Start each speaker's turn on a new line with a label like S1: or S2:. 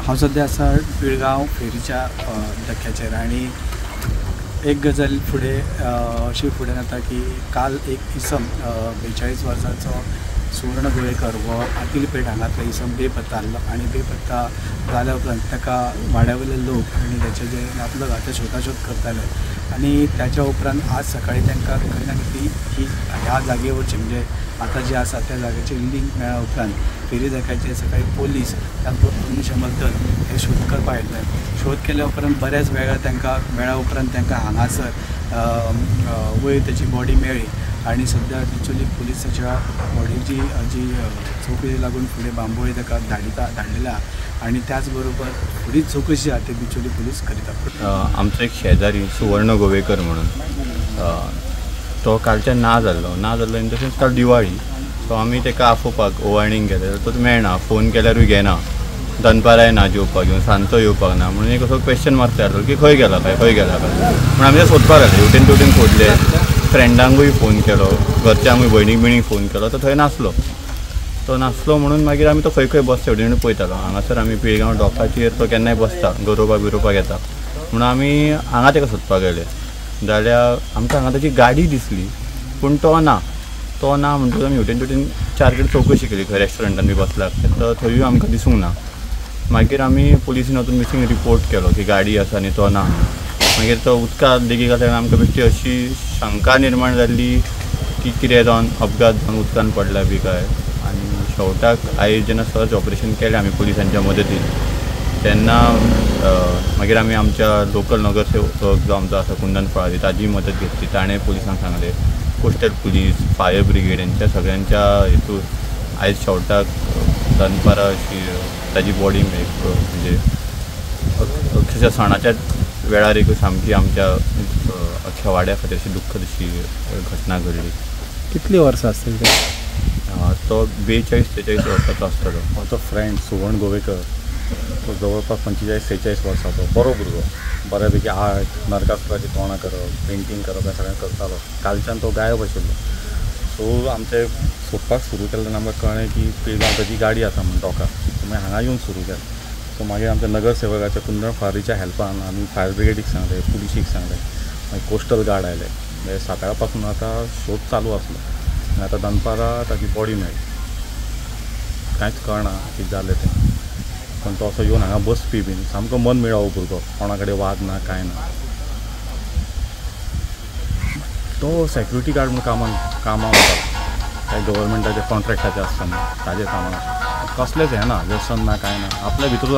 S1: हांव सध्या आसा पिळगांव फेरीच्या धक्क्याचेर आनी एक गजाल फुडें अशी फुडें येता की काल एक इसम 42 वर्सांचो सुवर्ण गोवेकर हो आकील पेठ हांगातलो इसम बेपत्ता आसलो आनी बेपत्ता जाल्या उपरांत ताका वाड्यावयले लोक आनी ताचे जे नातलग आहा ते सोदाशोध करताले आनी त्याच्या उपरांत आज सकाळी तांकां खंय ना कितें ह्या जागेवरची म्हणजे आतां जे आसा त्या जाग्याचेर लिंक मेळ्ळ्या उपरांत फेरी धक्क्याचेर सकाळी पोलीस तांकां अग्निशमन दल हे शोध करपाक आयिल्ले। शोध केल्या उपरांत बऱ्याच वेळा तांकां मेळ्ळ्या उपरांत तांकां हांगासर वयर ताची बॉडी मेळ्ळी आनी सद्या बिचोली पुलिसाच्या बॉडीची जी चौकशी लागून फुडें बांबोळी ताका धाडलेला आनी त्याच बरोबर फुडली चौकशी आहा ती बिचोली पुलीस करिता।
S2: आमचो एक शेजारी सुवर्ण गोवेकर म्हणून तो कालच्यान ना जाल्लो इन द सेन्स काल दिवाळी सो आमी ताका आफोवपाक ओवाळणीक गेले तो मेळना फोन केल्यारूय घेना दनपार येना जेवपाक घेवन सांजचो येवपाक ना म्हणून एक असो क्वेश्चन मार्क तयार जालो की खंय गेला म्हणून आमी सोदपाक लागले हेवटेन तेवटेन सोदले फ्रेंडांकूय फोन केलो घरच्यांकूय भयणीक बिणीक फोन केलो तो थंय नासलो तो नासलो म्हणून मागीर आमी तो खंय खंय बसता हेवटेन पळयतालो हांगासर आमी पिळगांव डॉकाचेर तो केन्नाय बसता गरोवपाक येता म्हणून आमी हांगा ताका सोदपाक गेले जाल्यार आमकां हांगा ताची गाडी दिसली पूण तो ना म्हणटकूच आमी हेवटेन तेवटेन चार कडेन चौकशी केली खंय रेस्टॉरंटान बी बसला तर थंयूय आमकां दिसूंक ना मागीर आमी पुलिसीन वचून मिसींग रिपोर्ट केलो की गाडी आसा आनी तो ना मागीर तो उदकांत देगेक आसल्यार आमकां बेश्टी अशी शंका निर्माण जाल्ली की कितें जावन अपघात जावन उदकांत पडला बी काय आनी शेवटाक आयज जेन्ना सर्च ऑपरेशन केलें आमी पुलिसांच्या मदतीन तेन्ना मागीर आमी आमच्या लोकल नगरसेवक जो आमचो आसा कुंदन फळारी ताजी मदत घेतली ताणें पुलिसांक सांगलें कोस्टल पुलीस फायर ब्रिगेड यांच्या सगळ्यांच्या हेतून आयज शेवटाक दनपारां अशी ताजी बॉडी म्हणजे अक्षरशा सणाच्या वेळार एक सामकी आमच्या अख्ख्या वाड्या खातीर अशी दुख्खद अशी घटना घडली।
S1: कितली वर्सां आसतली
S2: तो 42-43 वर्सांचो आसतलो।
S3: म्हजो फ्रेंड सुवर्ण गोवेकर तो जवळपास 45-46 वर्सांचो बरो भुरगो बऱ्यापैकी आर्ट नरकासुराची तोंडां करप पेंटींग करप हें सगळें करतालो कालच्यान तो गायब आशिल्लो सो आमचे सोदपाक सुरू केलें तेन्ना आमकां कळ्ळें की पिळगांव ताची गाडी आसा म्हणून डॉकार मागीर हांगा येवन सुरू केलें सो मागीर आमच्या नगरसेवकाच्या कुंदन फारीच्या हेल्पान आमी फायर ब्रिगेडीक सांगलें पुलिसीक सांगलें मागीर कोस्टल गार्ड आयले म्हणजे सकाळ पासून आतां शोध चालू आसलो आनी आतां दनपारां ताची बॉडी मेळ्ळी कांयच कळना कितें जालें तें पण तो असो येवन हांगा बसपी बीन सामको मन मेळ्ळो भुरगो कोणा कडेन वाद ना कांय ना तो सेक्युरिटी गार्ड म्हणून कामाक वतालो कांय गव्हर्मेंटाचे कॉन्ट्रॅक्टाचे आसता न्हू ताजे कामाक कसलेंच हें ना व्यसन ना कांय ना आपल्या भितर